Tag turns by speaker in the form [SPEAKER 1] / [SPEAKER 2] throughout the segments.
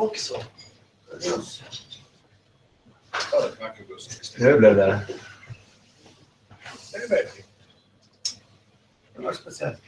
[SPEAKER 1] också.
[SPEAKER 2] Nu blev det.
[SPEAKER 1] Det är verkligen. Det var speciellt.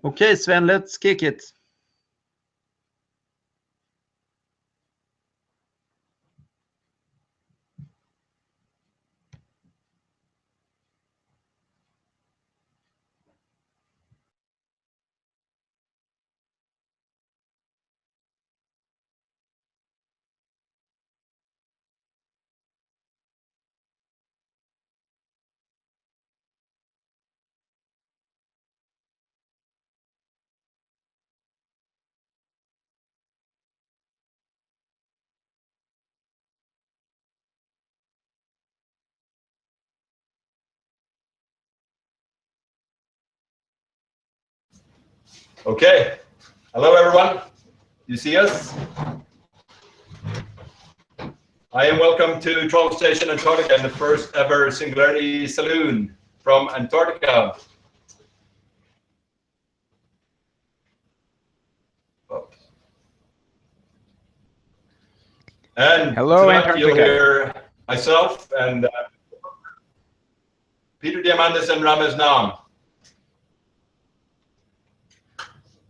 [SPEAKER 3] Okay, Sven, let's kick it.
[SPEAKER 2] Okay. Hello, everyone. You see us? I am welcome to Troll Station Antarctica and the first ever Singularity Saloon from Antarctica. And
[SPEAKER 4] hello,
[SPEAKER 2] tonight
[SPEAKER 4] Antarctica.
[SPEAKER 2] you'll hear myself and Peter Diamandis and Ramez Naam.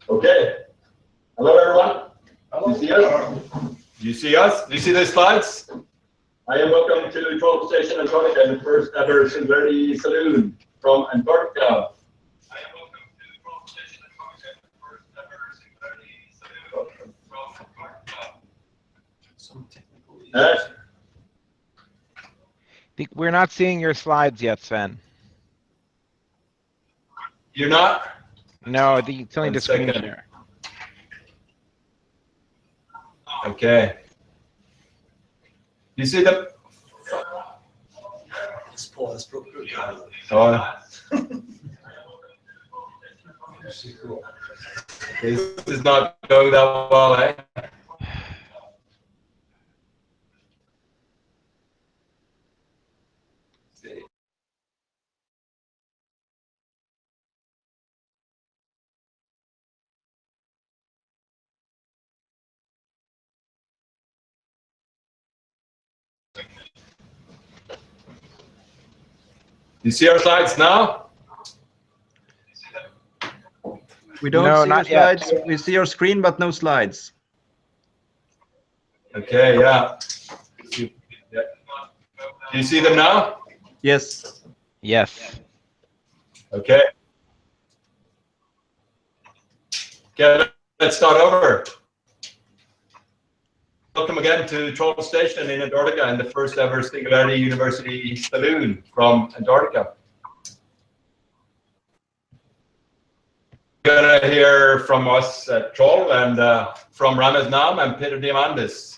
[SPEAKER 2] Okay. Hello, everyone.
[SPEAKER 1] Hello.
[SPEAKER 2] You see us? Do you see us? Do you see the slides? I am welcome to Troll Station Antarctica and the first ever Singularity Saloon from Antarctica. I am welcome to Troll Station Antarctica and the first ever Singularity Saloon from Antarctica.
[SPEAKER 1] Some technical issues.
[SPEAKER 4] We're not seeing your slides yet, Sven.
[SPEAKER 2] You're not?
[SPEAKER 4] No, it's only the screen
[SPEAKER 2] second.
[SPEAKER 4] share.
[SPEAKER 2] Okay. You see the... Oh. This is not going that well, eh? You see our slides now?
[SPEAKER 3] We don't
[SPEAKER 4] No,
[SPEAKER 3] see
[SPEAKER 4] not
[SPEAKER 3] your
[SPEAKER 4] yet.
[SPEAKER 3] slides. We see your screen, but no slides.
[SPEAKER 2] Okay, yeah. Do you see them now?
[SPEAKER 3] Yes.
[SPEAKER 4] Yes.
[SPEAKER 2] Okay. Okay, let's start over. Welcome again to Troll Station in Antarctica and the first ever Singularity University Saloon from Antarctica. You're gonna hear from us at Troll and from Ramez Naam and Peter Diamandis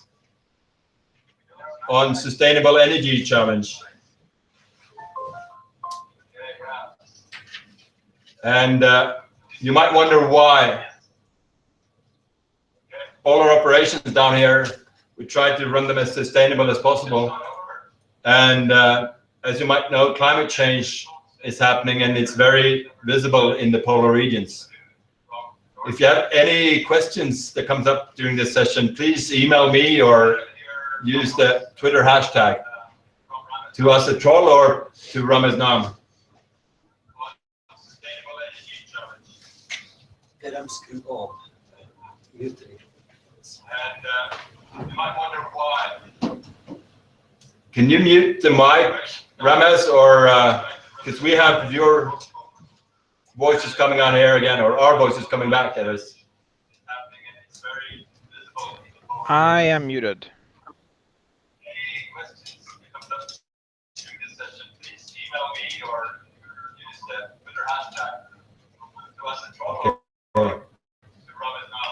[SPEAKER 2] on Sustainable Energy Challenge. And you might wonder why. All our operations down here, we try to run them as sustainable as possible. And as you might know, climate change is happening and it's very visible in the polar regions. If you have any questions that comes up during this session, please email me or use the Twitter hashtag to us at Troll or to Ramez Naam. And you might wonder why. Can you mute the mic, Ramez, or because we have your voices coming on here again, or our voices coming back at us.
[SPEAKER 4] I am muted.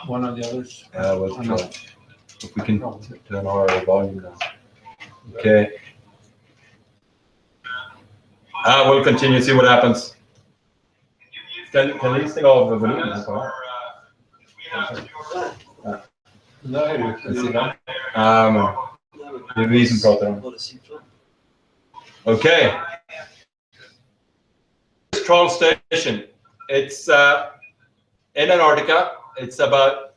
[SPEAKER 1] One of the others.
[SPEAKER 2] We'll try. If we can turn our volume down. Okay. We'll continue to see what happens. Can you stäng av volymen? Det är vi som pratar om. Okay. This troll station, it's in Antarctica. It's about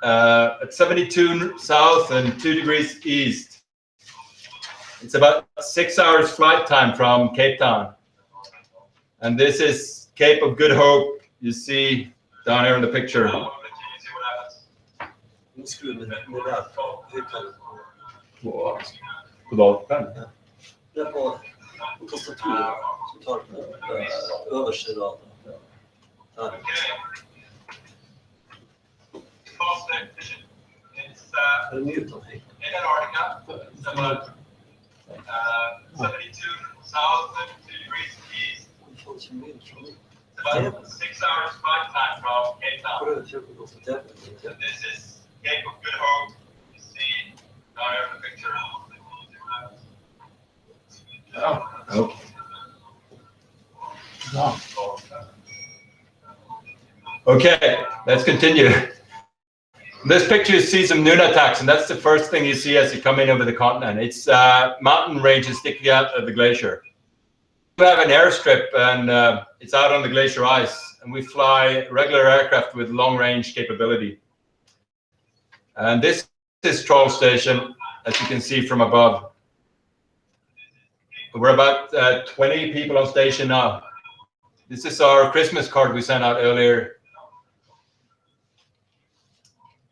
[SPEAKER 2] at 72 south and 2 degrees east. It's about 6 hours flight time from Cape Town. And this is Cape of Good Hope. You see down here in the picture. På datorn?
[SPEAKER 5] Det på tastaturen som tar översta raden. Där. Är det mutan?
[SPEAKER 2] In Antarctica, it's about 72 south and 2 degrees east. It's about 6 hours flight time from Cape Town. This is Cape of Good Hope. You see down here in the picture. Okay. Okay, let's continue. This picture you see some nunataks, and that's the first thing you see as you come in over the continent. It's mountain ranges sticking out of the glacier. We have an airstrip, and it's out on the glacier ice, and we fly regular aircraft with long-range capability. And this is Troll Station, as you can see from above. We're about 20 people on station now. This is our Christmas card we sent out earlier.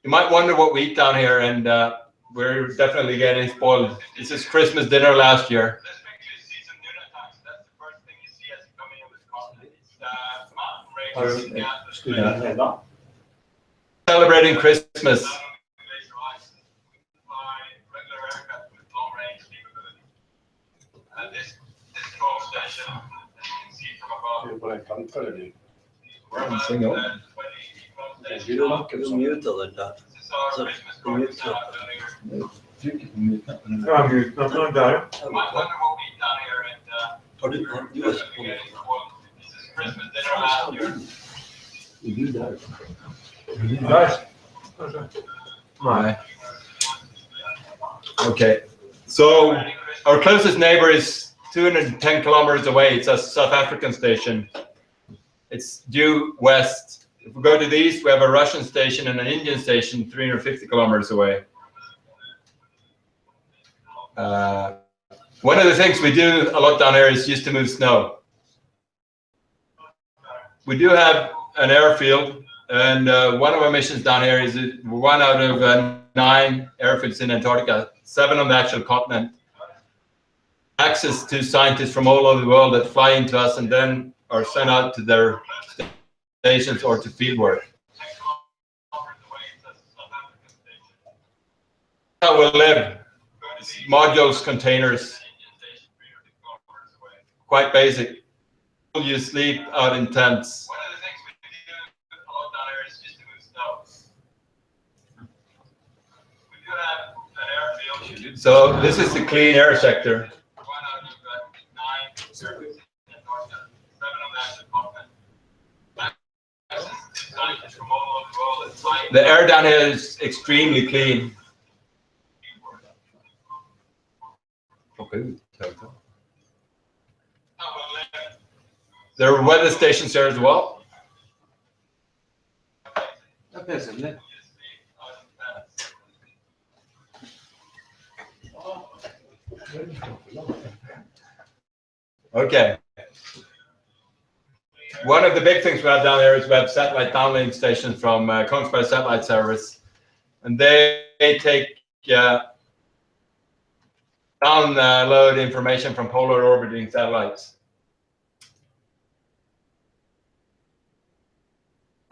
[SPEAKER 2] You might wonder what we eat down here, and we're definitely getting spoiled. This is Christmas dinner last year. Celebrating Christmas.
[SPEAKER 5] Du mutar den där. Så du mutar.
[SPEAKER 1] Ja, mutan där.
[SPEAKER 5] Har du har så på? Är du där?
[SPEAKER 2] Right. Okay. So our closest neighbor is 210 kilometers away. It's a South African station. It's due west. If we go to the east, we have a Russian station and an Indian station 350 kilometers away. One of the things we do a lot down here is just to move snow. We do have an airfield, and one of our missions down here is one out of 9 airfields in Antarctica, 7 on the actual continent. Access to scientists from all over the world that fly into us and then are sent out to their stations or to field work. How we live, modules, containers, quite basic. You sleep out in tents. One of the things we do a lot down here is just to move snow. We do have an airfield. So this is the clean air sector. The air down here is extremely clean. Okay. There are weather stations here as well. Okay. One of the big things we have down there is we have satellite downlink stations from Kongsberg Satellite Service, and they take download information from polar orbiting satellites.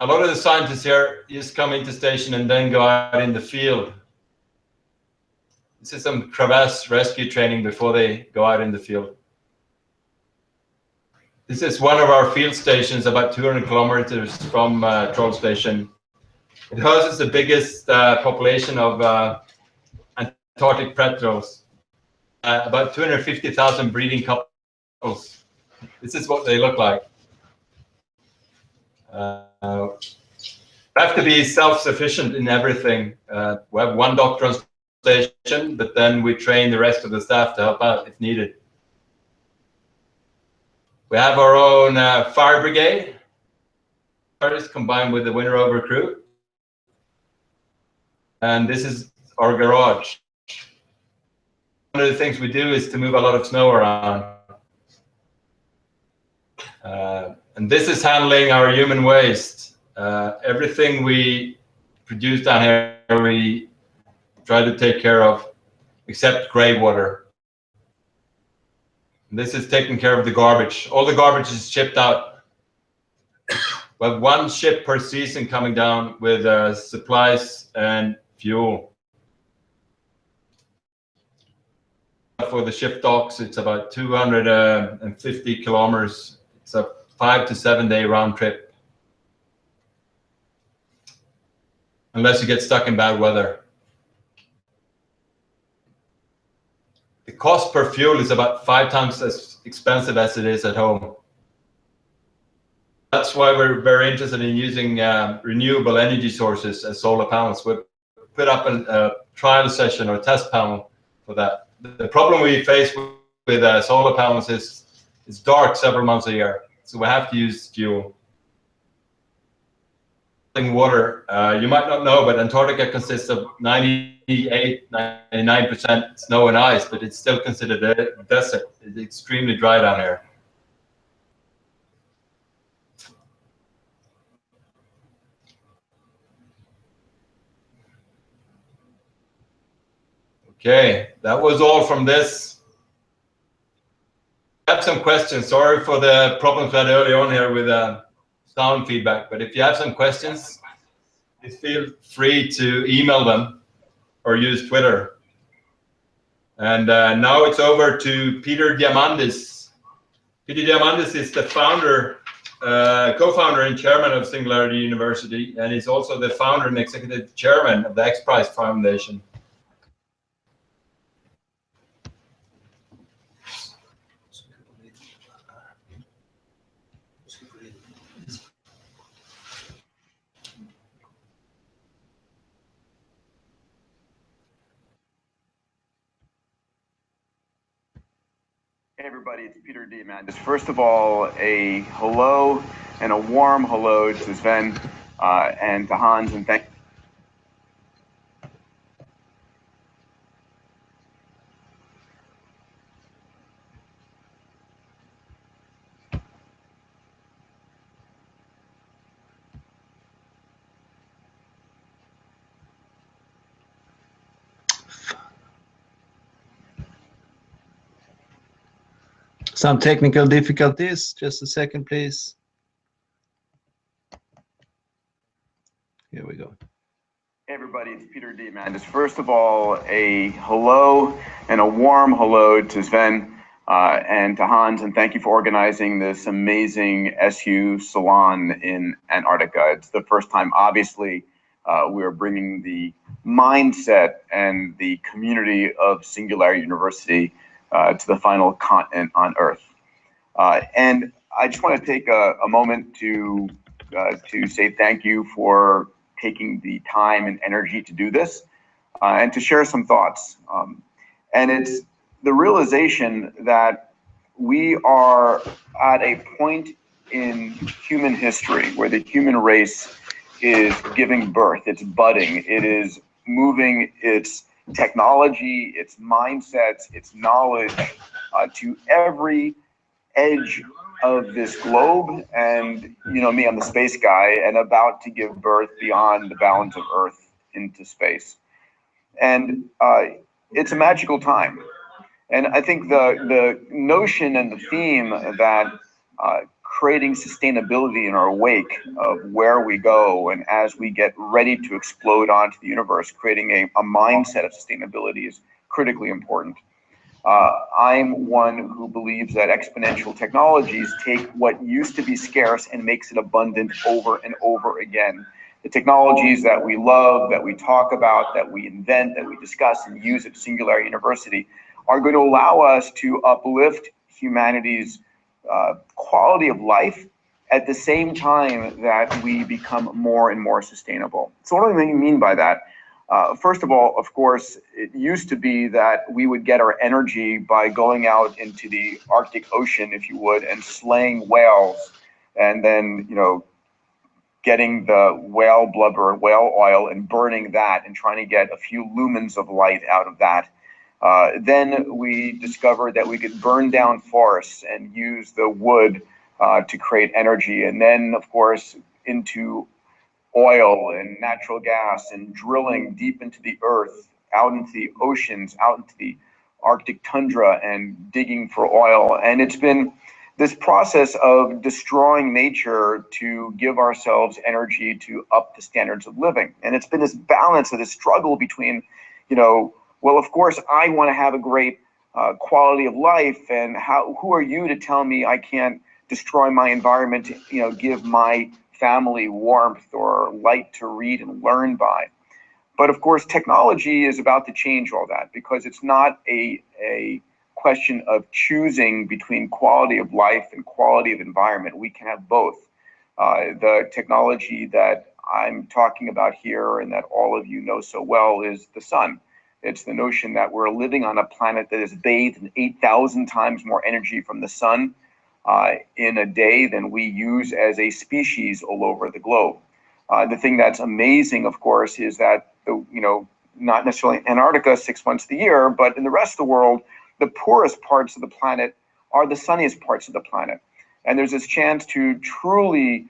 [SPEAKER 2] a lot of the scientists here just come into station and then go out in the field. This is some crevasse rescue training before they go out in the field. This is one of our field stations, about 200 kilometers from Troll Station. It houses the biggest population of Antarctic petrels, about 250,000 breeding couples. This is what they look like. We have to be self-sufficient in everything. We have one doctor on station, but then we train the rest of the staff to help out if needed. We have our own fire brigade, combined with the Winter Over crew. And this is our garage. One of the things we do is to move a lot of snow around. And this is handling our human waste. Everything we produce down here, we try to take care of, except gray water. And this is taking care of the garbage. All the garbage is shipped out. We have one ship per season coming down with supplies and fuel. For the ship docks, it's about 250 kilometers. It's a 5 to 7 day round trip. Unless you get stuck in bad weather. The cost per fuel is about 5 times as expensive as it is at home. That's why we're very interested in using renewable energy sources as solar panels. We put up a trial session or test panel for that. The problem we face with solar panels is it's dark several months a year, so we have to use fuel. Water, you might not know, but Antarctica consists of 98–99% snow and ice, but it's still considered a desert. It's extremely dry down here. Okay, that was all from this. I have some questions. Sorry for the problems we had early on here with sound feedback, but if you have some questions, please feel free to email them or use Twitter. And now it's over to Peter Diamandis. Peter Diamandis is the founder, co-founder and chairman of Singularity University, and he's also the founder and executive chairman of the X Prize Foundation.
[SPEAKER 6] Hey everybody, it's Peter Diamandis. First of all, a hello and a warm hello to Sven and to Hans, and thank
[SPEAKER 3] Some technical difficulties. Just a second, please. Here we go.
[SPEAKER 6] Hey everybody, it's Peter Diamandis. First of all, a hello and a warm hello to Sven and to Hans, and thank you for organizing this amazing SU Salon in Antarctica. It's the first time, obviously, we're bringing the mindset and the community of Singularity University to the final continent on Earth. And I just want to take a moment to say thank you for taking the time and energy to do this and to share some thoughts. And it's the realization that we are at a point in human history where the human race is giving birth, it's budding, it is moving its technology, its mindsets, its knowledge to every edge of this globe. And you know me, I'm the space guy and about to give birth beyond the bounds of Earth into space. And it's a magical time. And I think the notion and the theme that creating sustainability in our wake of where we go, and as we get ready to explode onto the universe, creating a mindset of sustainability is critically important. I'm one who believes that exponential technologies take what used to be scarce and makes it abundant over and over again. The technologies that we love, that we talk about, that we invent, that we discuss and use at Singularity University are going to allow us to uplift humanity's quality of life at the same time that we become more and more sustainable. So what do I mean by that? First of all, of course, it used to be that we would get our energy by going out into the Arctic Ocean, if you would, and slaying whales, and then, you know, getting the whale blubber and whale oil and burning that and trying to get a few lumens of light out of that. Then we discovered that we could burn down forests and use the wood to create energy. And then, of course, into oil and natural gas and drilling deep into the earth, out into the oceans, out into the Arctic tundra and digging for oil. And it's been this process of destroying nature to give ourselves energy to up the standards of living. And it's been this balance of this struggle between, you know, well, of course, I want to have a great quality of life, and who are you to tell me I can't destroy my environment to, you know, give my family warmth or light to read and learn by. But of course, technology is about to change all that, because it's not a question of choosing between quality of life and quality of environment. We can have both. The technology that I'm talking about here and that all of you know so well is the sun. It's the notion that we're living on a planet that is bathed in 8,000 times more energy from the sun in a day than we use as a species all over the globe. The thing that's amazing, of course, is that, not necessarily Antarctica 6 months of the year, but in the rest of the world, the poorest parts of the planet are the sunniest parts of the planet. And there's this chance to truly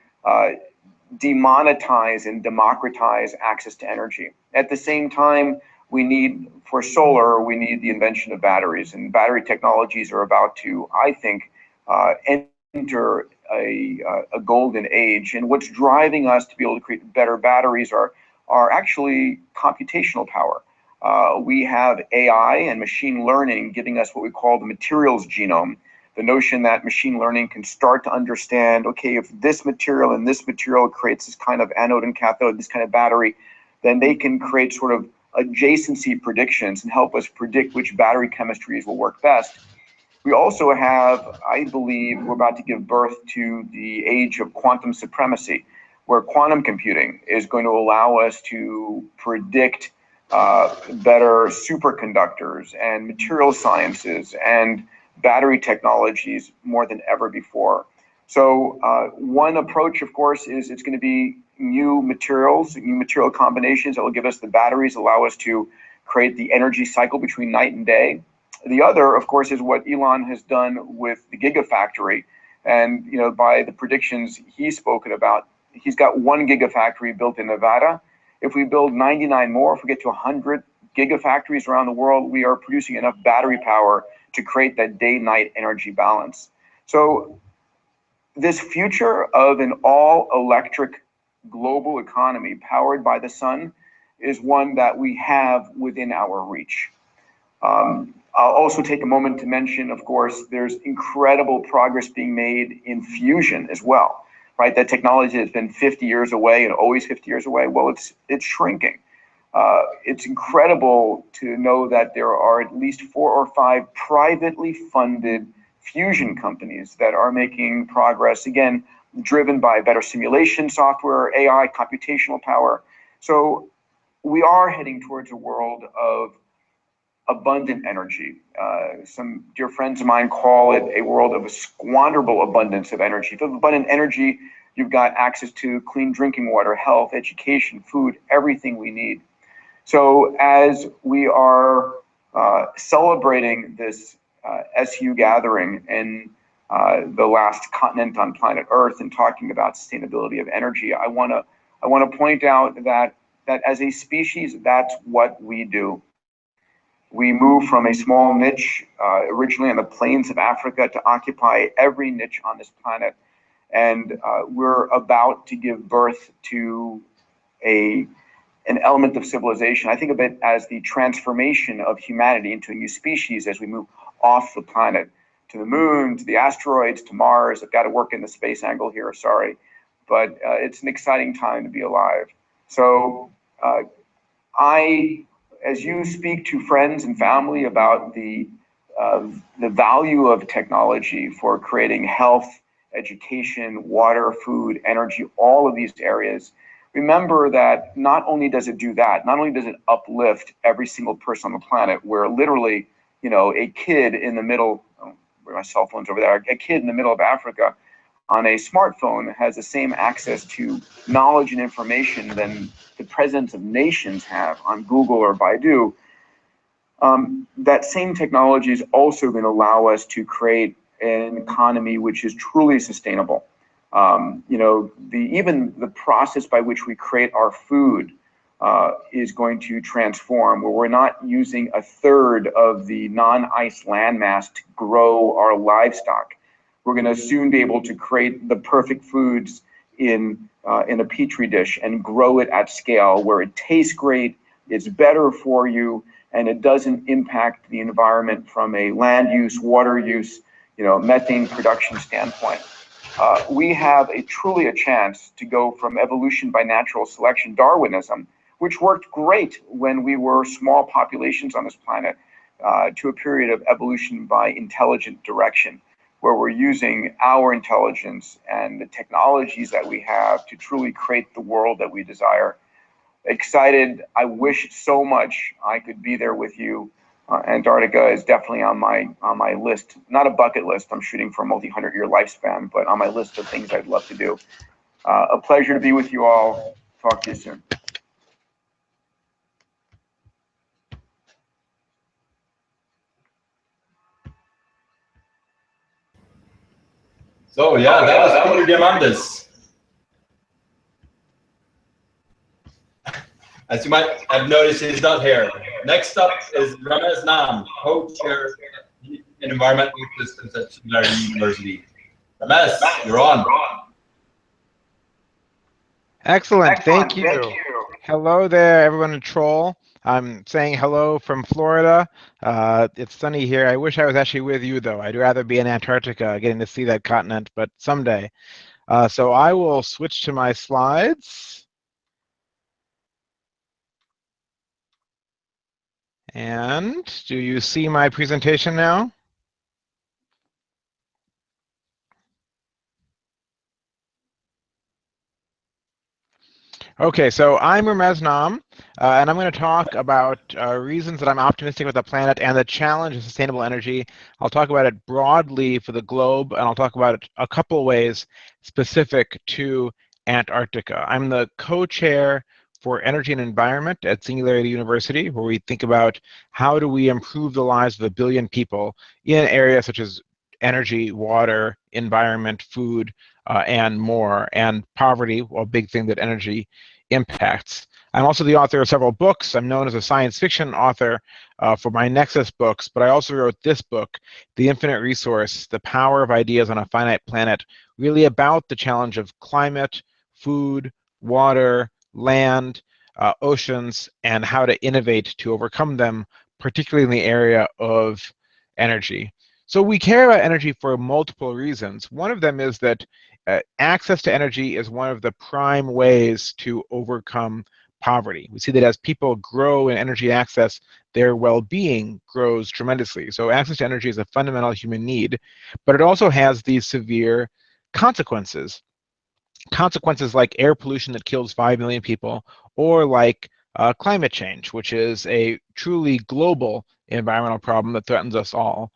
[SPEAKER 6] demonetize and democratize access to energy. At the same time, we need, for solar, we need the invention of batteries. And battery technologies are about to, I think, enter a golden age. And what's driving us to be able to create better batteries are actually computational power. We have AI and machine learning giving us what we call the materials genome. The notion that machine learning can start to understand, okay, if this material and this material creates this kind of anode and cathode, this kind of battery, then they can create sort of adjacency predictions and help us predict which battery chemistries will work best. We also have, I believe, we're about to give birth to the age of quantum supremacy, where quantum computing is going to allow us to predict better superconductors and material sciences and battery technologies more than ever before. So one approach, of course, is it's going to be new materials, new material combinations that will give us the batteries, allow us to create the energy cycle between night and day. The other, of course, is what Elon has done with the Gigafactory. And by the predictions he's spoken about, he's got 1 Gigafactory built in Nevada. If we build 99 more, if we get to 100 Gigafactories around the world, we are producing enough battery power to create that day-night energy balance. So this future of an all-electric global economy powered by the sun is one that we have within our reach. I'll also take a moment to mention, of course, there's incredible progress being made in fusion as well, right? That technology has been 50 years away and always 50 years away. Well, it's shrinking. It's incredible to know that there are at least 4 or 5 privately funded fusion companies that are making progress, again, driven by better simulation software, AI, computational power. So we are heading towards a world of abundant energy. Some dear friends of mine call it a world of a squanderable abundance of energy. If you have abundant energy, you've got access to clean drinking water, health, education, food, everything we need. So as we are celebrating this SU gathering in the last continent on planet Earth and talking about sustainability of energy, I want to point out that as a species, that's what we do. We move from a small niche originally on the plains of Africa to occupy every niche on this planet. And we're about to give birth to an element of civilization. I think of it as the transformation of humanity into a new species as we move off the planet to the moon, to the asteroids, to Mars. I've got to work in the space angle here, sorry. But it's an exciting time to be alive. So as you speak to friends and family about the value of technology for creating health, education, water, food, energy, all of these areas, remember that not only does it do that, not only does it uplift every single person on the planet, where literally, a kid in the middle, where my cell phone's over there, a kid in the middle of Africa on a smartphone has the same access to knowledge and information than the presidents of nations have on Google or Baidu. That same technology is also going to allow us to create an economy which is truly sustainable. Even the process by which we create our food is going to transform, where we're not using a third of the non-ice landmass to grow our livestock. We're going to soon be able to create the perfect foods in a petri dish and grow it at scale, where it tastes great, it's better for you, and it doesn't impact the environment from a land use, water use, methane production standpoint. We have truly a chance to go from evolution by natural selection, Darwinism, which worked great when we were small populations on this planet, to a period of evolution by intelligent direction, where we're using our intelligence and the technologies that we have to truly create the world that we desire. Excited. I wish so much I could be there with you. Antarctica is definitely on my list. Not a bucket list. I'm shooting for a multi-100-year lifespan, but on my list of things I'd love to do. A pleasure to be with you all. Talk to you soon.
[SPEAKER 2] So yeah, that was Peter Diamandis. As you might have noticed, he's not here. Next up is Ramez Naam, co-chair in environmental systems at Singularity University. Ramez, you're on.
[SPEAKER 4] Excellent. Thank you. Hello there, everyone in Troll. I'm saying hello from Florida. It's sunny here. I wish I was actually with you, though. I'd rather be in Antarctica, getting to see that continent, but someday. So I will switch to my slides. And do you see my presentation now? Okay, so I'm Ramez Naam, and I'm going to talk about reasons that I'm optimistic about the planet and the challenge of sustainable energy. I'll talk about it broadly for the globe, and I'll talk about it a couple ways specific to Antarctica. I'm the co-chair for Energy and Environment at Singularity University, where we think about how do we improve the lives of 1 billion people in areas such as energy, water, environment, food, and more, and poverty, a big thing that energy impacts. I'm also the author of several books. I'm known as a science fiction author for my Nexus books, but I also wrote this book, The Infinite Resource, The Power of Ideas on a Finite Planet, really about the challenge of climate, food, water, land, oceans, and how to innovate to overcome them, particularly in the area of energy. So we care about energy for multiple reasons. One of them is that access to energy is one of the prime ways to overcome poverty. We see that as people grow in energy access, their well-being grows tremendously. So access to energy is a fundamental human need, but it also has these severe consequences. Consequences like air pollution that kills 5 million people, or like climate change, which is a truly global environmental problem that threatens us all.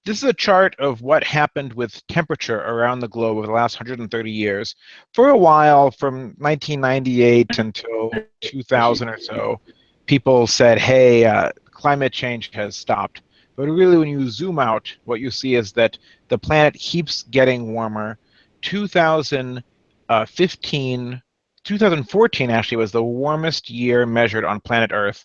[SPEAKER 4] This is a chart of what happened with temperature around the globe over the last 130 years. For a while, from 1998 until 2000 or so, people said, hey, climate change has stopped. But really, when you zoom out, what you see is that the planet keeps getting warmer. 2014 actually was the warmest year measured on planet Earth.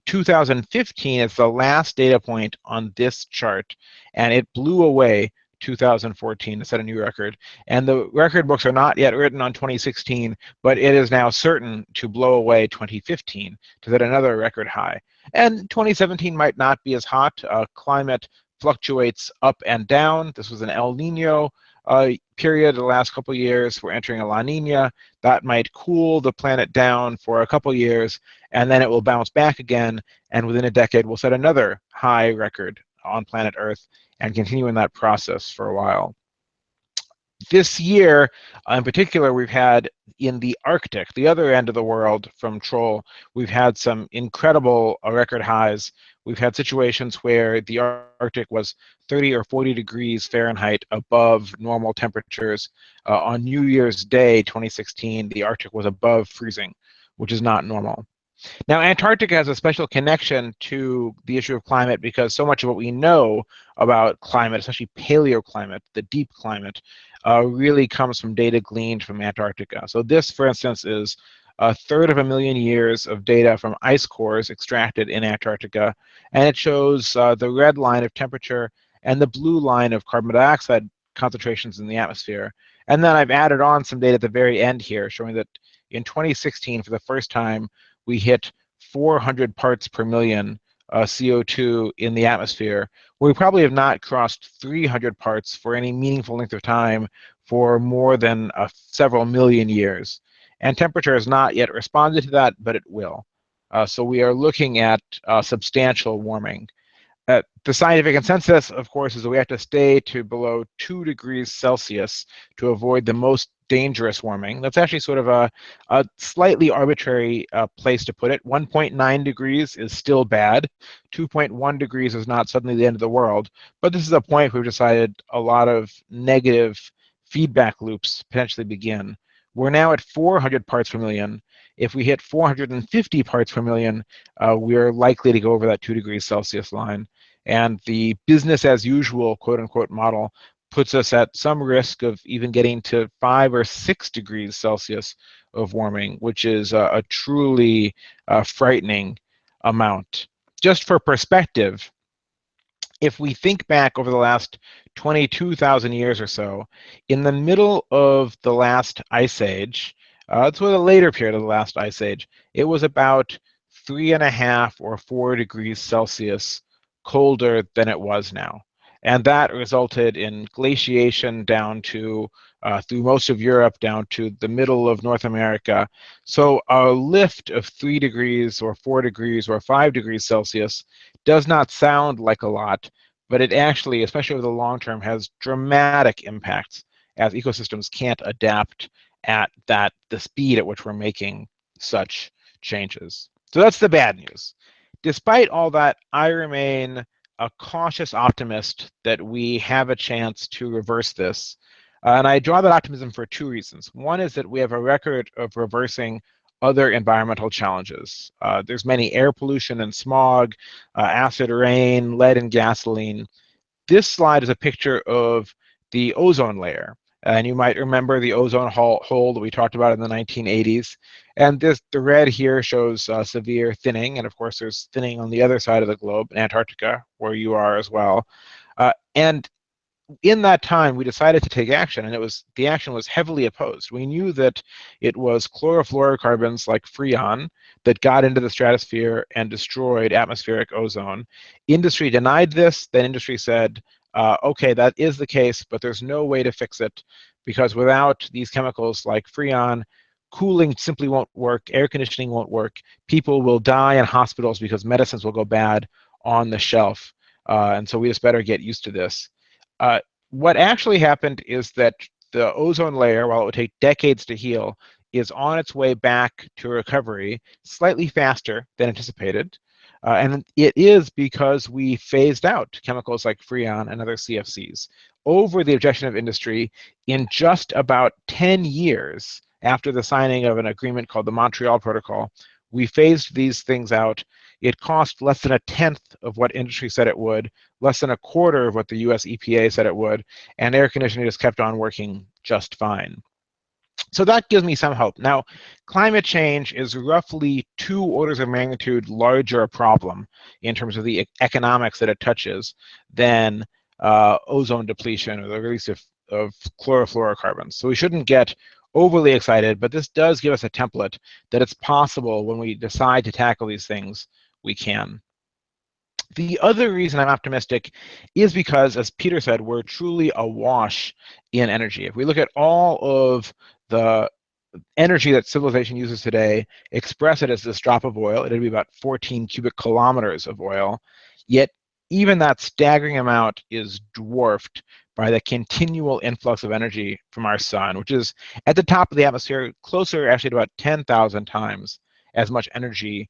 [SPEAKER 4] 2015 is the last data point on this chart, and it blew away 2014 to set a new record. And the record books are not yet written on 2016, but it is now certain to blow away 2015 to set another record high. And 2017 might not be as hot. Climate fluctuates up and down. This was an El Nino period the last couple of years. We're entering a La Nina. That might cool the planet down for a couple of years, and then it will bounce back again, and within a decade we'll set another high record on planet Earth and continue in that process for a while. This year, in particular, we've had in the Arctic, the other end of the world from Troll, we've had some incredible record highs. We've had situations where the Arctic was 30 or 40 degrees Fahrenheit above normal temperatures. On New Year's Day, 2016, the Arctic was above freezing, which is not normal. Now, Antarctica has a special connection to the issue of climate because so much of what we know about climate, especially paleoclimate, the deep climate, really comes from data gleaned from Antarctica. So this, for instance, is 1/3 of a million years of data from ice cores extracted in Antarctica, and it shows the red line of temperature and the blue line of carbon dioxide concentrations in the atmosphere. And then I've added on some data at the very end here showing that in 2016, for the first time, we hit 400 parts per million CO2 in the atmosphere. We probably have not crossed 300 parts for any meaningful length of time for more than several million years. And temperature has not yet responded to that, but it will. So we are looking at substantial warming. The scientific consensus, of course, is that we have to stay to below 2 degrees Celsius to avoid the most dangerous warming. That's actually sort of a slightly arbitrary place to put it. 1.9 degrees is still bad. 2.1 degrees is not suddenly the end of the world. But this is a point where we've decided a lot of negative feedback loops potentially begin. We're now at 400 parts per million. If we hit 450 parts per million, we're likely to go over that 2 degrees Celsius line. And the business as usual, quote unquote, model puts us at some risk of even getting to 5 or 6 degrees Celsius of warming, which is a truly frightening amount. Just for perspective, if we think back over the last 22,000 years or so, in the middle of the last ice age, it's the later period of the last ice age, it was about 3.5 or 4 degrees Celsius colder than it was now. And that resulted in glaciation down to, through most of Europe, down to the middle of North America. So a lift of 3 degrees or 4 degrees or 5 degrees Celsius does not sound like a lot, but it actually, especially over the long term, has dramatic impacts as ecosystems can't adapt at the speed at which we're making such changes. So that's the bad news. Despite all that, I remain a cautious optimist that we have a chance to reverse this. And I draw that optimism for 2 reasons. One is that we have a record of reversing other environmental challenges. There's many air pollution and smog, acid rain, lead in gasoline. This slide is a picture of the ozone layer. And you might remember the ozone hole that we talked about in the 1980s. And the red here shows severe thinning. And of course, there's thinning on the other side of the globe, in Antarctica, where you are as well. And in that time, we decided to take action, and the action was heavily opposed. We knew that it was chlorofluorocarbons like Freon that got into the stratosphere and destroyed atmospheric ozone. Industry denied this. Then industry said, okay, that is the case, but there's no way to fix it because without these chemicals like Freon, cooling simply won't work, air conditioning won't work, people will die in hospitals because medicines will go bad on the shelf. And so we just better get used to this. What actually happened is that the ozone layer, while it would take decades to heal, is on its way back to recovery slightly faster than anticipated. And it is because we phased out chemicals like Freon and other CFCs. Over the objection of industry, in just about 10 years after the signing of an agreement called the Montreal Protocol, we phased these things out. It cost less than 1/10 of what industry said it would, less than 1/4 of what the US EPA said it would, and air conditioning just kept on working just fine. So that gives me some hope. Now, climate change is roughly 2 orders of magnitude larger a problem in terms of the economics that it touches than ozone depletion or the release of chlorofluorocarbons. So we shouldn't get overly excited, but this does give us a template that it's possible when we decide to tackle these things, we can. The other reason I'm optimistic is because, as Peter said, we're truly awash in energy. If we look at all of the energy that civilization uses today, express it as this drop of oil, it'd be about 14 cubic kilometers of oil, yet even that staggering amount is dwarfed by the continual influx of energy from our sun, which is at the top of the atmosphere, closer actually to about 10,000 times as much energy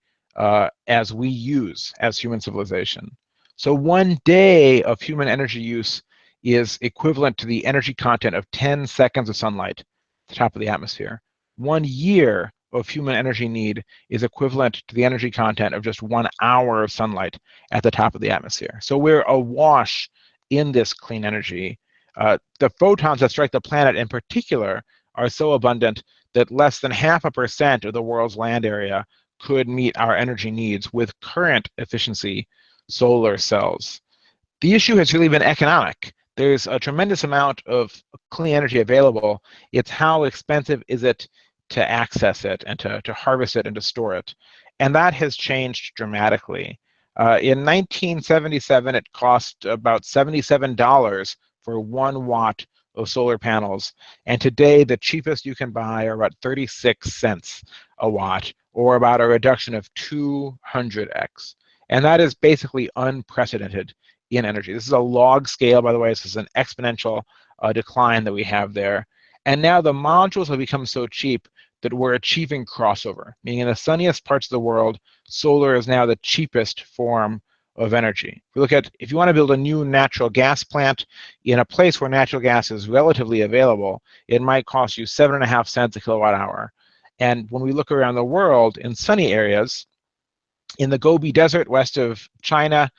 [SPEAKER 4] as we use as human civilization. So 1 day of human energy use is equivalent to the energy content of 10 seconds of sunlight at the top of the atmosphere. 1 year of human energy need is equivalent to the energy content of just 1 hour of sunlight at the top of the atmosphere. So we're awash in this clean energy. The photons that strike the planet in particular are so abundant that less than 0.5% of the world's land area could meet our energy needs with current efficiency solar cells. The issue has really been economic. There's a tremendous amount of clean energy available. It's how expensive is it to access it and to harvest it and to store it. And that has changed dramatically. In 1977, it cost about $77 for 1 watt of solar panels. And today, the cheapest you can buy are about 36 cents a watt, or about a reduction of 200x. And that is basically unprecedented in energy. This is a log scale, by the way. This is an exponential decline that we have there. And now the modules have become so cheap that we're achieving crossover, meaning in the sunniest parts of the world, solar is now the cheapest form of energy. If you want to build a new natural gas plant in a place where natural gas is relatively available, it might cost you 7.5 cents a kilowatt hour. And when we look around the world in sunny areas, in the Gobi Desert west of China,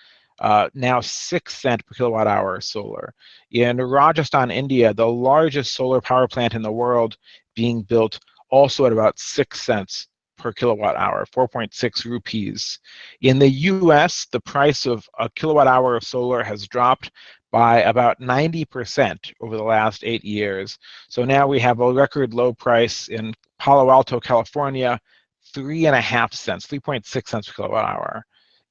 [SPEAKER 4] now 6 cents per kilowatt hour solar. In Rajasthan, India, the largest solar power plant in the world being built, also at about 6 cents per kilowatt hour, 4.6 rupees. In the US, the price of a kilowatt hour of solar has dropped by about 90% over the last 8 years. So now we have a record low price in Palo Alto, California, 3.5 cents, 3.6 cents per kilowatt hour.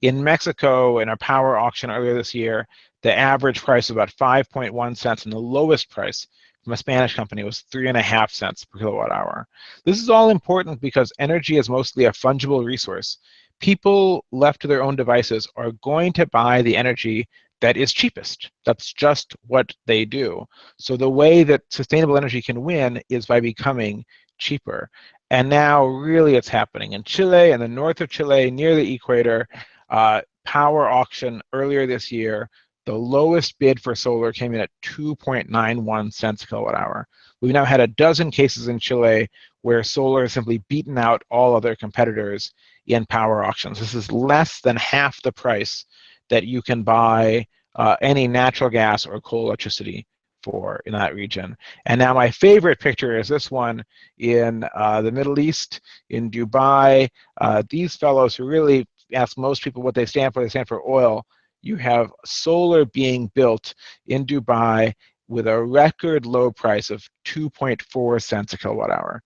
[SPEAKER 4] In Mexico, in a power auction earlier this year, the average price was about 5.1 cents, and the lowest price from a Spanish company was 3.5 cents per kilowatt hour. This is all important because energy is mostly a fungible resource. People left to their own devices are going to buy the energy that is cheapest. That's just what they do. So the way that sustainable energy can win is by becoming cheaper. And now really it's happening. In Chile, in the north of Chile, near the equator, power auction earlier this year, the lowest bid for solar came in at 2.91 cents a kilowatt hour. We've now had a dozen cases in Chile where solar has simply beaten out all other competitors in power auctions. This is less than half the price that you can buy any natural gas or coal electricity for in that region. And now my favorite picture is this one in the Middle East, in Dubai. These fellows who really ask most people what they stand for oil. You have solar being built in Dubai with a record low price of 2.4 cents a kilowatt hour.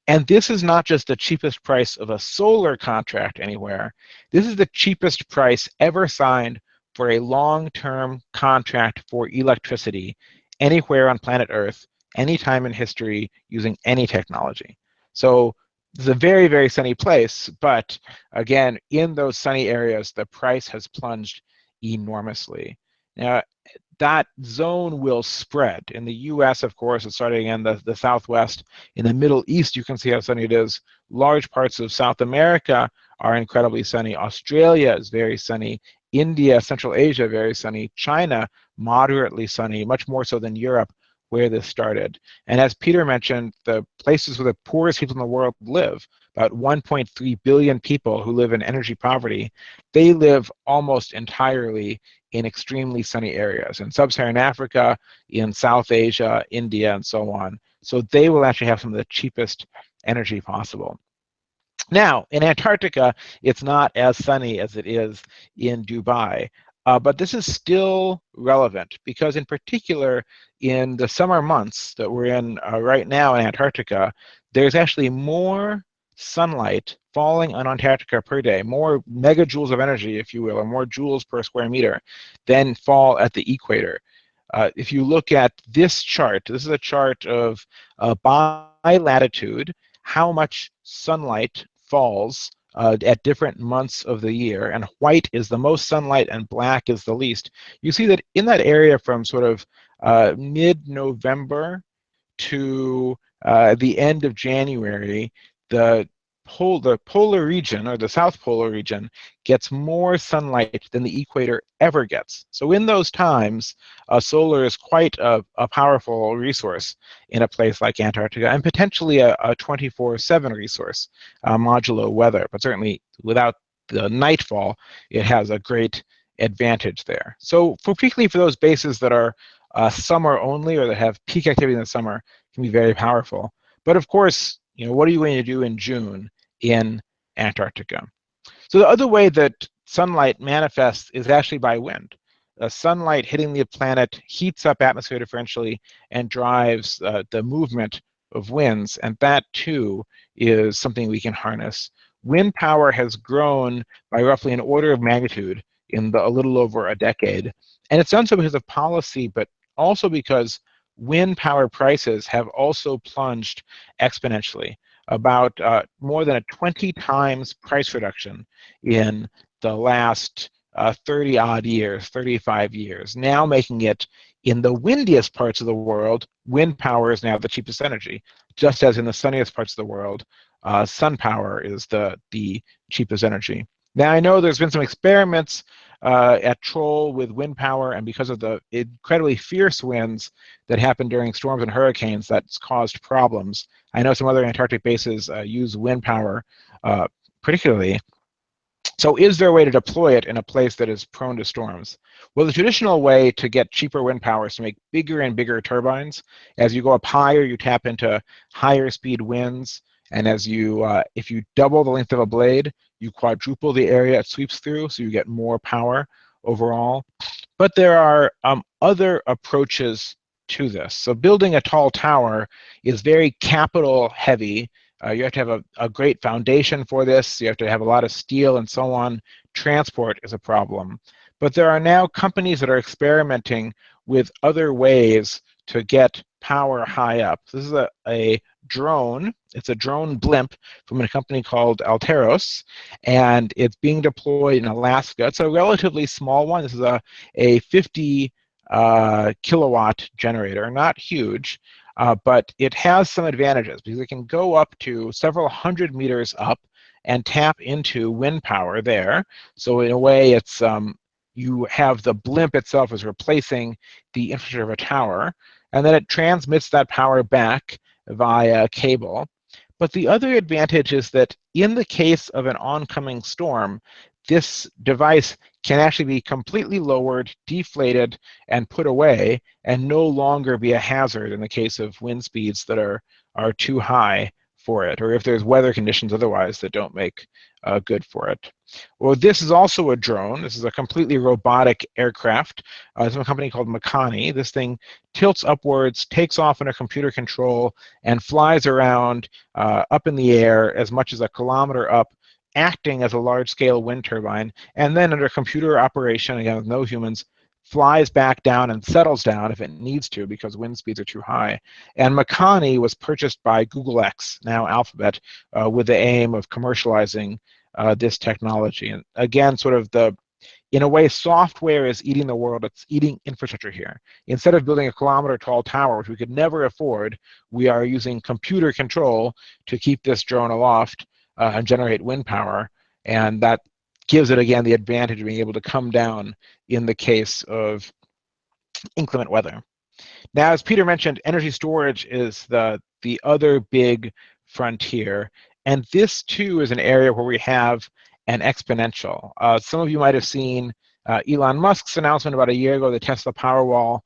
[SPEAKER 4] And this is not just the cheapest price of a solar contract anywhere. This is the cheapest price ever signed for a long-term contract for electricity anywhere on planet Earth, anytime in history, using any technology. So this is a very, very sunny place, but again, in those sunny areas, the price has plunged enormously. Now, that zone will spread. In the US, of course, it's starting in the Southwest. In the Middle East, you can see how sunny it is. Large parts of South America are incredibly sunny. Australia is very sunny. India, Central Asia, very sunny. China, moderately sunny, much more so than Europe, where this started. And as Peter mentioned, the places where the poorest people in the world live, about 1.3 billion people who live in energy poverty, they live almost entirely in extremely sunny areas, in sub-Saharan Africa, in South Asia, India, and so on. So they will actually have some of the cheapest energy possible. Now, in Antarctica, it's not as sunny as it is in Dubai. But this is still relevant because, in particular, in the summer months that we're in right now in Antarctica, there's actually more sunlight falling on Antarctica per day, more megajoules of energy, if you will, or more joules per square meter than fall at the equator. If you look at this chart, this is a chart of by latitude, how much sunlight falls at different months of the year, and white is the most sunlight and black is the least. You see that in that area from sort of mid-November to the end of January, the polar region, or the South Polar region, gets more sunlight than the equator ever gets. So in those times, solar is quite a powerful resource in a place like Antarctica, and potentially a 24/7 resource, modulo weather. But certainly without the nightfall, it has a great advantage there. So particularly for those bases that are summer only, or that have peak activity in the summer, can be very powerful. But of course, what are you going to do in June in Antarctica? So the other way that sunlight manifests is actually by wind. Sunlight hitting the planet heats up atmosphere differentially and drives the movement of winds, and that too is something we can harness. Wind power has grown by roughly an order of magnitude in a little over a decade, and it's done so because of policy, but also because wind power prices have also plunged exponentially, about more than a 20 times price reduction in the last 30-odd years, 35 years, now making it, in the windiest parts of the world, wind power is now the cheapest energy, just as in the sunniest parts of the world, sun power is the cheapest energy. Now, I know there's been some experiments at Troll with wind power, and because of the incredibly fierce winds that happen during storms and hurricanes, that's caused problems. I know some other Antarctic bases use wind power particularly. So is there a way to deploy it in a place that is prone to storms? Well, the traditional way to get cheaper wind power is to make bigger and bigger turbines. As you go up higher, you tap into higher speed winds, and as you, if you double the length of a blade, you quadruple the area it sweeps through, so you get more power overall. But there are other approaches to this. So building a tall tower is very capital heavy. You have to have a great foundation for this. You have to have a lot of steel and so on. Transport is a problem. But there are now companies that are experimenting with other ways to get power high up. This is a drone. It's a drone blimp from a company called Alteros, and it's being deployed in Alaska. It's a relatively small one. This is a 50 kilowatt generator, not huge. But it has some advantages because it can go up to several hundred meters up and tap into wind power there. So in a way, it's you have the blimp itself as replacing the infrastructure of a tower, and then it transmits that power back via cable. But the other advantage is that in the case of an oncoming storm, this device can actually be completely lowered, deflated, and put away, and no longer be a hazard in the case of wind speeds that are too high for it, or if there's weather conditions otherwise that don't make good for it. Well, this is also a drone. This is a completely robotic aircraft. It's from a company called Makani. This thing tilts upwards, takes off under computer control, and flies around up in the air as much as a kilometer up, acting as a large-scale wind turbine, and then under computer operation, again with no humans, flies back down and settles down if it needs to because wind speeds are too high. And Makani was purchased by Google X, now Alphabet, with the aim of commercializing this technology. And again, sort of in a way, software is eating the world. It's eating infrastructure here. Instead of building a kilometer-tall tower, which we could never afford, we are using computer control to keep this drone aloft and generate wind power. And that gives it, again, the advantage of being able to come down in the case of inclement weather. Now, as Peter mentioned, energy storage is the other big frontier. And this, too, is an area where we have an exponential. Some of you might have seen Elon Musk's announcement about a year ago, the Tesla Powerwall.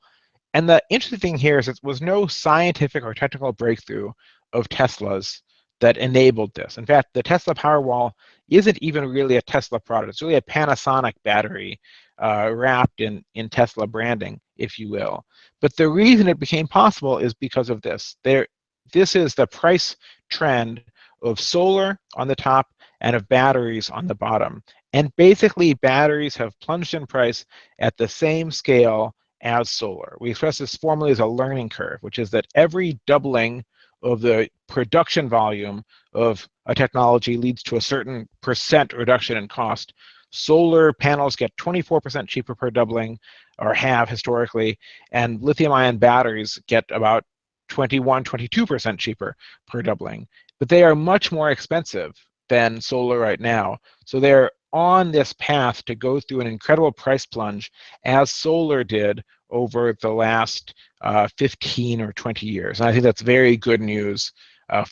[SPEAKER 4] And the interesting thing here is it was no scientific or technical breakthrough of Tesla's that enabled this. In fact, the Tesla Powerwall isn't even really a Tesla product. It's really a Panasonic battery wrapped in Tesla branding, if you will. But the reason it became possible is because of this. This is the price trend of solar on the top and of batteries on the bottom. And basically, batteries have plunged in price at the same scale as solar. We express this formally as a learning curve, which is that every doubling of the production volume of a technology leads to a certain percent reduction in cost. Solar panels get 24% cheaper per doubling, or have historically, and lithium-ion batteries get about 22% cheaper per doubling. But they are much more expensive than solar right now. So they're on this path to go through an incredible price plunge, as solar did over the last 15 or 20 years. And I think that's very good news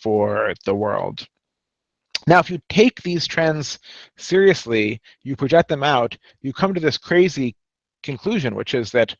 [SPEAKER 4] for the world. Now, if you take these trends seriously, you project them out, you come to this crazy conclusion, which is that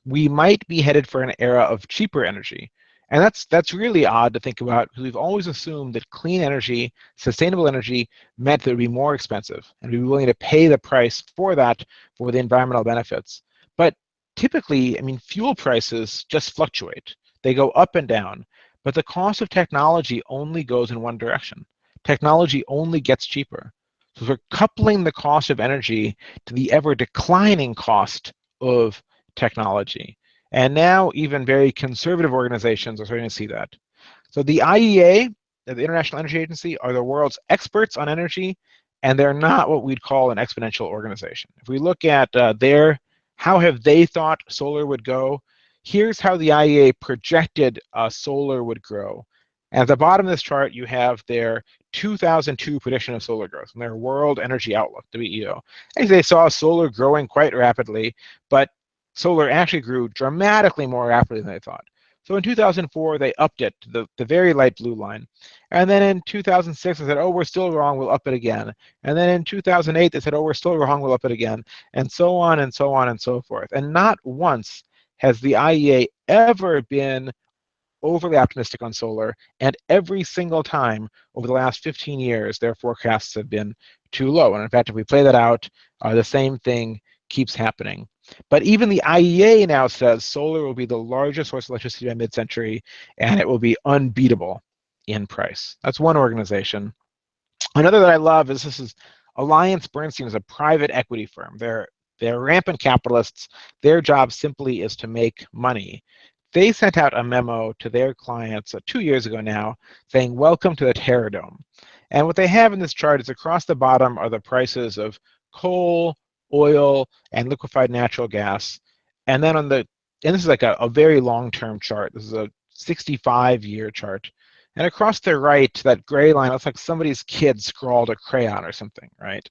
[SPEAKER 4] we might be headed for an era of cheaper energy. And that's really odd to think about, because we've always assumed that clean energy, sustainable energy, meant that it would be more expensive, and we'd be willing to pay the price for that for the environmental benefits. But typically, I mean, fuel prices just fluctuate. They go up and down, but the cost of technology only goes in one direction. Technology only gets cheaper. So we're coupling the cost of energy to the ever-declining cost of technology. And now even very conservative organizations are starting to see that. So the IEA, the International Energy Agency, are the world's experts on energy, and they're not what we'd call an exponential organization. If we look at how have they thought solar would go, here's how the IEA projected solar would grow. At the bottom of this chart, you have their 2002 prediction of solar growth and their World Energy Outlook, WEO. And they saw solar growing quite rapidly, but solar actually grew dramatically more rapidly than they thought. So in 2004, they upped it to the very light blue line. And then in 2006, they said, oh, we're still wrong, we'll up it again. And then in 2008, they said, oh, we're still wrong, we'll up it again. And so on and so on and so forth. And not once has the IEA ever been overly optimistic on solar, and every single time over the last 15 years, their forecasts have been too low. And in fact, if we play that out, the same thing keeps happening. But even the IEA now says solar will be the largest source of electricity by mid-century, and it will be unbeatable in price. That's one organization. Another that I love is AllianceBernstein is a private equity firm. They're rampant capitalists. Their job simply is to make money. They sent out a memo to their clients 2 years ago now saying, welcome to the Terror Dome. And what they have in this chart is across the bottom are the prices of coal, oil, and liquefied natural gas. And then and this is like a very long-term chart. This is a 65-year chart. And across the right, that gray line looks like somebody's kid scrawled a crayon or something, right?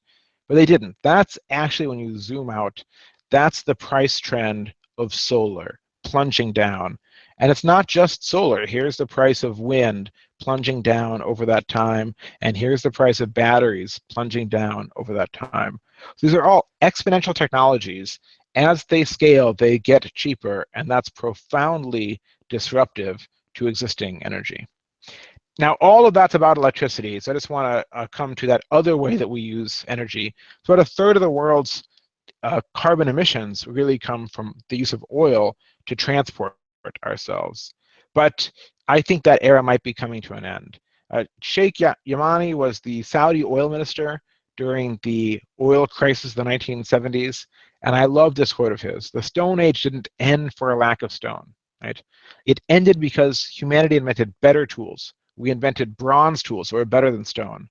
[SPEAKER 4] But they didn't. That's actually, when you zoom out, that's the price trend of solar plunging down. And it's not just solar. Here's the price of wind plunging down over that time, and here's the price of batteries plunging down over that time. So these are all exponential technologies. As they scale, they get cheaper, and that's profoundly disruptive to existing energy. Now, all of that's about electricity, so I just want to come to that other way that we use energy. So about a third of the world's carbon emissions really come from the use of oil to transport ourselves. But I think that era might be coming to an end. Sheikh Yamani was the Saudi oil minister during the oil crisis of the 1970s, and I love this quote of his. The Stone Age didn't end for a lack of stone, right? It ended because humanity invented better tools. We invented bronze tools that were better than stone.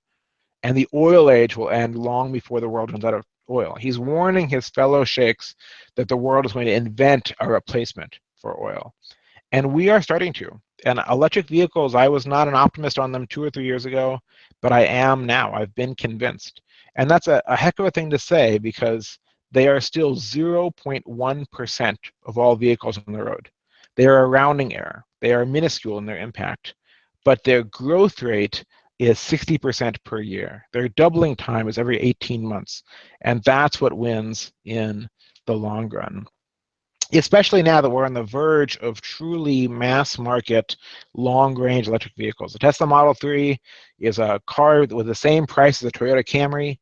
[SPEAKER 4] And the oil age will end long before the world runs out of oil. He's warning his fellow sheikhs that the world is going to invent a replacement for oil. And we are starting to. And electric vehicles, I was not an optimist on them 2 or 3 years ago, but I am now. I've been convinced. And that's a heck of a thing to say, because they are still 0.1% of all vehicles on the road. They are a rounding error. They are minuscule in their impact. But their growth rate is 60% per year. Their doubling time is every 18 months. And that's what wins in the long run. Especially now that we're on the verge of truly mass market, long-range electric vehicles. The Tesla Model 3 is a car with the same price as a Toyota Camry,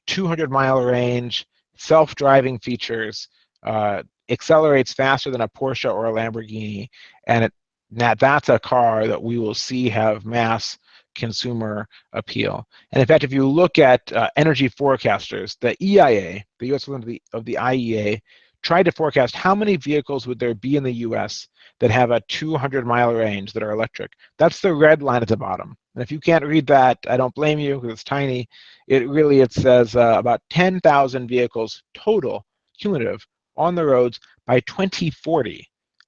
[SPEAKER 4] 200-mile range, self-driving features, accelerates faster than a Porsche or a Lamborghini, and that's a car that we will see have mass consumer appeal. And in fact, if you look at energy forecasters, the EIA, the U.S. equivalent of the IEA, tried to forecast how many vehicles would there be in the U.S. that have a 200-mile range that are electric. That's the red line at the bottom. And if you can't read that, I don't blame you because it's tiny. It says about 10,000 vehicles total, cumulative, on the roads by 2040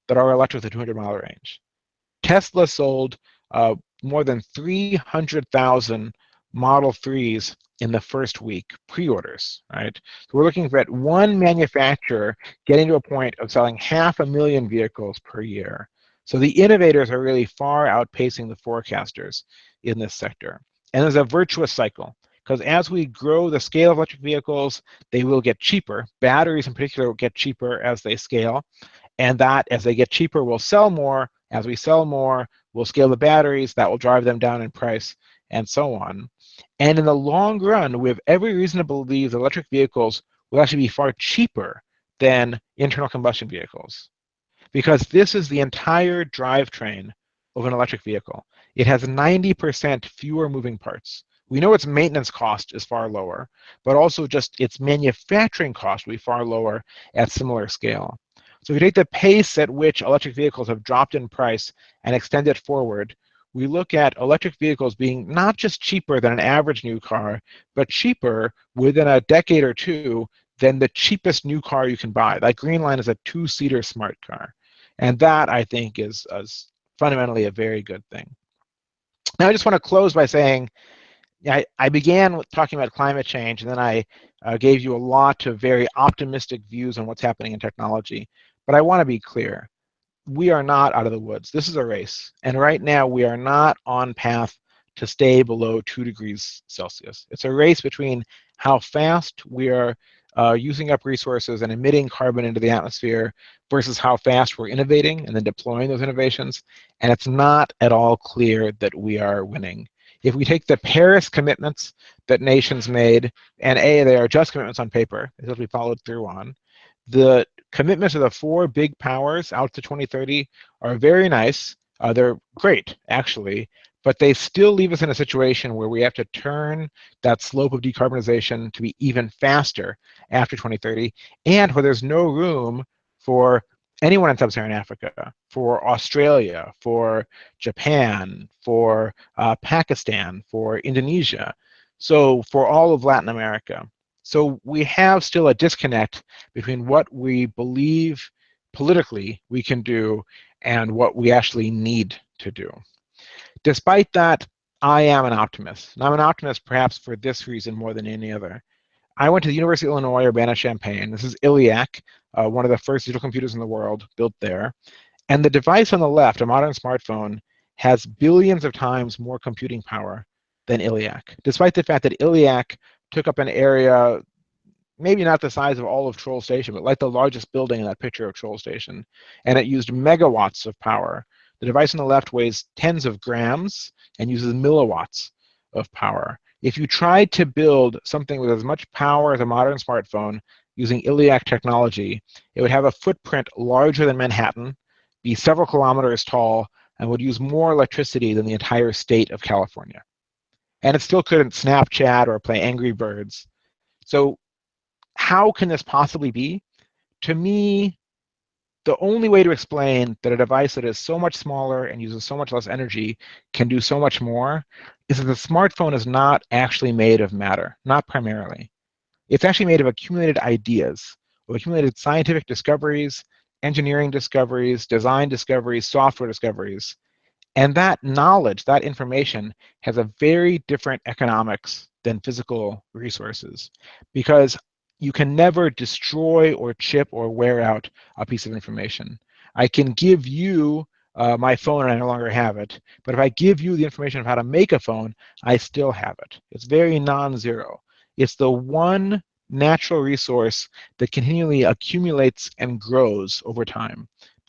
[SPEAKER 4] that are electric with a 200-mile range. Tesla sold more than 300,000 Model 3s in the first week, pre-orders, right? So we're looking at one manufacturer getting to a point of selling 500,000 vehicles per year. So the innovators are really far outpacing the forecasters in this sector. And there's a virtuous cycle, because as we grow the scale of electric vehicles, they will get cheaper. Batteries in particular will get cheaper as they scale. And that, as they get cheaper, will sell more. As we sell more, we'll scale the batteries. That will drive them down in price, and so on. And in the long run, we have every reason to believe that electric vehicles will actually be far cheaper than internal combustion vehicles, because this is the entire drivetrain of an electric vehicle. It has 90% fewer moving parts. We know its maintenance cost is far lower, but also just its manufacturing cost will be far lower at similar scale. So if you take the pace at which electric vehicles have dropped in price and extend it forward, we look at electric vehicles being not just cheaper than an average new car, but cheaper within a decade or two than the cheapest new car you can buy. That green line is a 2-seater smart car. And that, I think, is fundamentally a very good thing. Now, I just want to close by saying, I began with talking about climate change, and then I gave you a lot of very optimistic views on what's happening in technology. But I want to be clear. We are not out of the woods. This is a race. And right now, we are not on path to stay below 2 degrees Celsius. It's a race between how fast we are using up resources and emitting carbon into the atmosphere versus how fast we're innovating and then deploying those innovations. And it's not at all clear that we are winning. If we take the Paris commitments that nations made, and they are just commitments on paper, as we followed through on, the commitments of the 4 big powers out to 2030 are very nice. They're great, actually, but they still leave us in a situation where we have to turn that slope of decarbonization to be even faster after 2030, and where there's no room for anyone in sub-Saharan Africa, for Australia, for Japan, for Pakistan, for Indonesia, so for all of Latin America. So we have still a disconnect between what we believe politically we can do and what we actually need to do. Despite that, I am an optimist. And I'm an optimist perhaps for this reason more than any other. I went to the University of Illinois, Urbana-Champaign. This is ILIAC, one of the first digital computers in the world built there. And the device on the left, a modern smartphone, has billions of times more computing power than ILIAC, despite the fact that ILIAC took up an area maybe not the size of all of Troll Station, but like the largest building in that picture of Troll Station. And it used megawatts of power. The device on the left weighs tens of grams and uses milliwatts of power. If you tried to build something with as much power as a modern smartphone using ILIAC technology, it would have a footprint larger than Manhattan, be several kilometers tall, and would use more electricity than the entire state of California. And it still couldn't Snapchat or play Angry Birds. So how can this possibly be? To me, the only way to explain that a device that is so much smaller and uses so much less energy can do so much more is that the smartphone is not actually made of matter, not primarily. It's actually made of accumulated ideas, of accumulated scientific discoveries, engineering discoveries, design discoveries, software discoveries. And that knowledge, that information, has a very different economics than physical resources, because you can never destroy or chip or wear out a piece of information. I can give you my phone and I no longer have it, but if I give you the information of how to make a phone, I still have it. It's very non-zero. It's the one natural resource that continually accumulates and grows over time.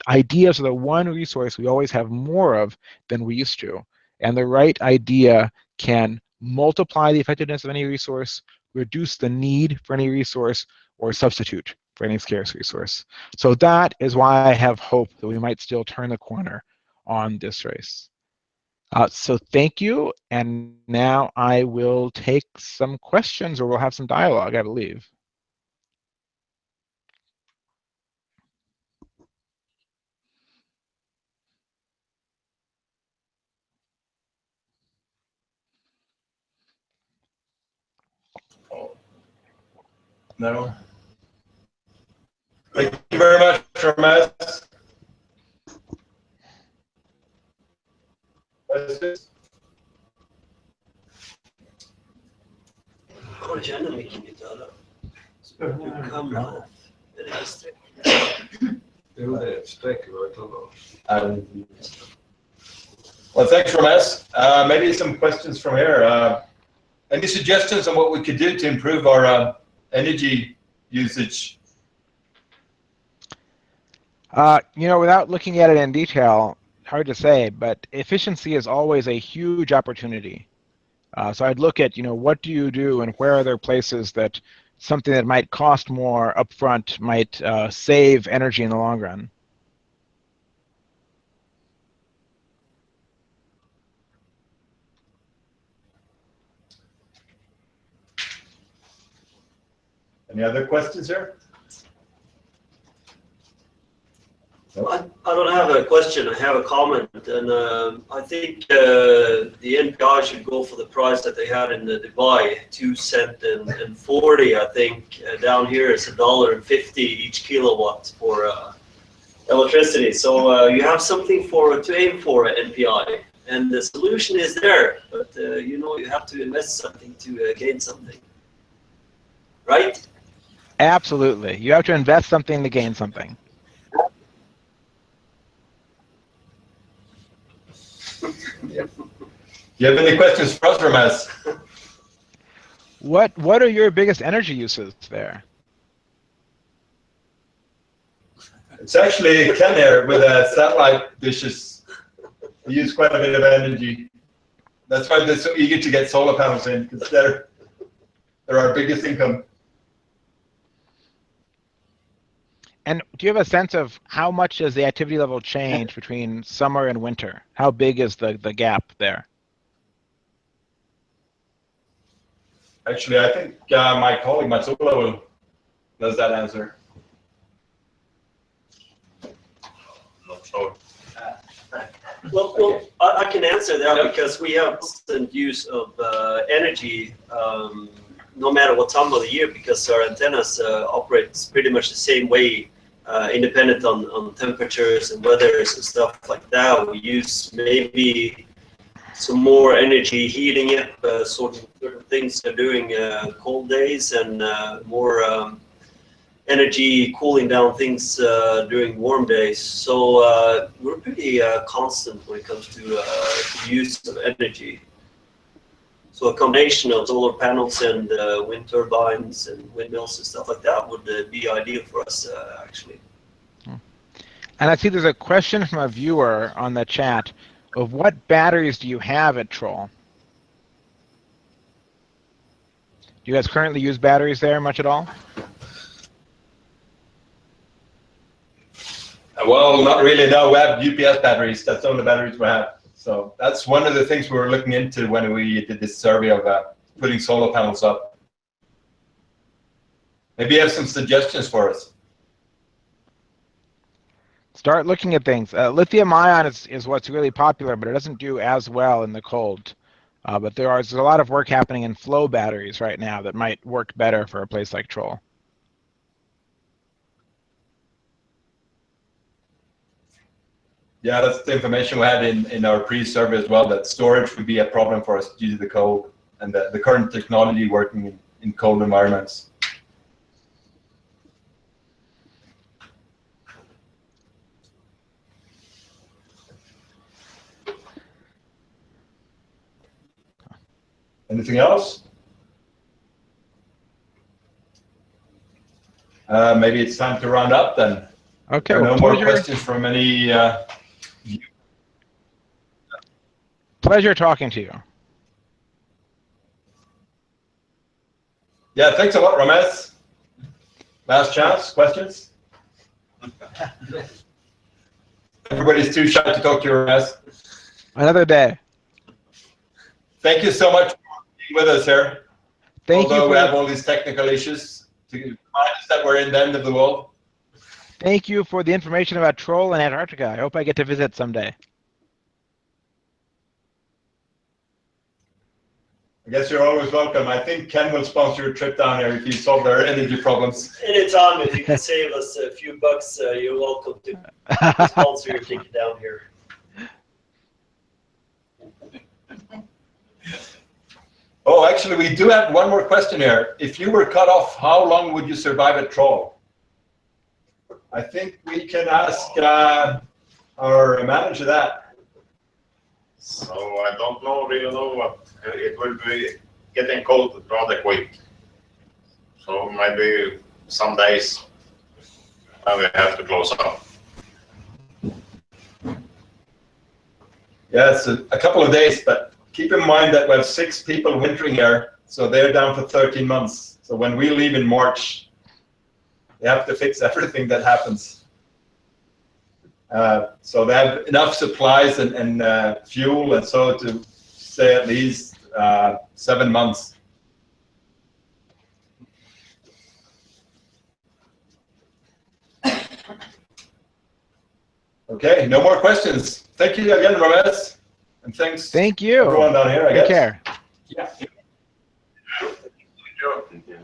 [SPEAKER 4] Ideas are the one resource we always have more of than we used to, and the right idea can multiply the effectiveness of any resource reduce the need for any resource or substitute for any scarce resource. So that is why I have hope that we might still turn the corner on this race. So thank you, and now I will take some questions, or we'll have some dialogue, I believe.
[SPEAKER 2] No. Thank you very much, Ramez.
[SPEAKER 5] Jag känner mycket mitt öra. Du kan ha ett streck.
[SPEAKER 1] Jo, det är ett streck i varje fall.
[SPEAKER 2] Well, thanks, Ramez. Maybe some questions from here. Any suggestions on what we could do to improve our energy usage?
[SPEAKER 4] You know, without looking at it in detail, hard to say, but efficiency is always a huge opportunity. So I'd look at, you know, what do you do and where are there places that something that might cost more upfront might save energy in the long run.
[SPEAKER 2] Any other questions here?
[SPEAKER 5] I don't have a question, I have a comment, and I think the NPI should go for the price that they had in Dubai, 2 cents and 40. I think down here it's $1.50 each kilowatt for electricity. So you have something to aim for at NPI, and the solution is there, but you know, you have to invest something to gain something, right?
[SPEAKER 4] Absolutely, you have to invest something to gain something.
[SPEAKER 2] Do you have any questions for us, Ramez?
[SPEAKER 4] What are your biggest energy uses there?
[SPEAKER 2] It's actually Kenya with satellite dishes. We use quite a bit of energy. That's why they're so eager to get solar panels in, because they're our biggest income.
[SPEAKER 4] And do you have a sense of how much does the activity level change between summer and winter? How big is the gap there?
[SPEAKER 2] Actually, I think my colleague Matsula knows that answer.
[SPEAKER 1] Not sure.
[SPEAKER 5] Well, I can answer that because we have constant use of energy no matter what time of the year, because our antennas operate pretty much the same way, independent on temperatures and weathers and stuff like that. We use maybe some more energy heating it, certain things during cold days, and more energy cooling down things during warm days. So we're pretty constant when it comes to use of energy. So a combination of solar panels and wind turbines and windmills and stuff like that would be ideal for us, actually.
[SPEAKER 4] And I see there's a question from a viewer on the chat of what batteries do you have at Troll? Do you guys currently use batteries there much at all?
[SPEAKER 2] Well, not really. No, we have UPS batteries. That's the only batteries we have. So that's one of the things we were looking into when we did this survey of putting solar panels up. Maybe you have some suggestions for us.
[SPEAKER 4] Start looking at things. Lithium ion is what's really popular, but it doesn't do as well in the cold. But there's a lot of work happening in flow batteries right now that might work better for a place like Troll.
[SPEAKER 2] Yeah, that's the information we had in our pre-survey as well, that storage would be a problem for us due to the cold and the current technology working in cold environments. Anything else? Maybe it's time to round up then.
[SPEAKER 4] Okay.
[SPEAKER 2] No more questions from any.
[SPEAKER 4] Pleasure talking to you.
[SPEAKER 2] Yeah, thanks a lot, Ramez. Last chance, questions? Everybody's too shy to talk to you, Ramez.
[SPEAKER 4] Another day.
[SPEAKER 2] Thank you so much for being with us here.
[SPEAKER 4] Thank you
[SPEAKER 2] Although we
[SPEAKER 4] for
[SPEAKER 2] have all these technical issues to remind us that we're in the end of the world.
[SPEAKER 4] thank you for the information about Troll and Antarctica. I hope I get to visit someday.
[SPEAKER 2] I guess you're always welcome. I think Ken will sponsor your trip down here if you solve their energy problems.
[SPEAKER 5] Anytime, if you can save us a few bucks, you're welcome to sponsor your ticket down here.
[SPEAKER 2] Oh, actually, we do have one more question here. If you were cut off, how long would you survive at Troll? I think we can ask our manager that.
[SPEAKER 7] So I don't really know what it will be. Getting cold rather quick. So maybe some days we have to close up.
[SPEAKER 2] Yes, a couple of days, but keep in mind that we have 6 people wintering here, so they're down for 13 months. So when we leave in March, they have to fix everything that happens. So they have enough supplies and fuel and so to stay at least 7 months. Okay, no more questions. Thank you again, Ramez, and thanks.
[SPEAKER 4] Thank you.
[SPEAKER 2] Everyone down here, I guess.
[SPEAKER 4] Take care.
[SPEAKER 2] Yeah.
[SPEAKER 7] Thank you.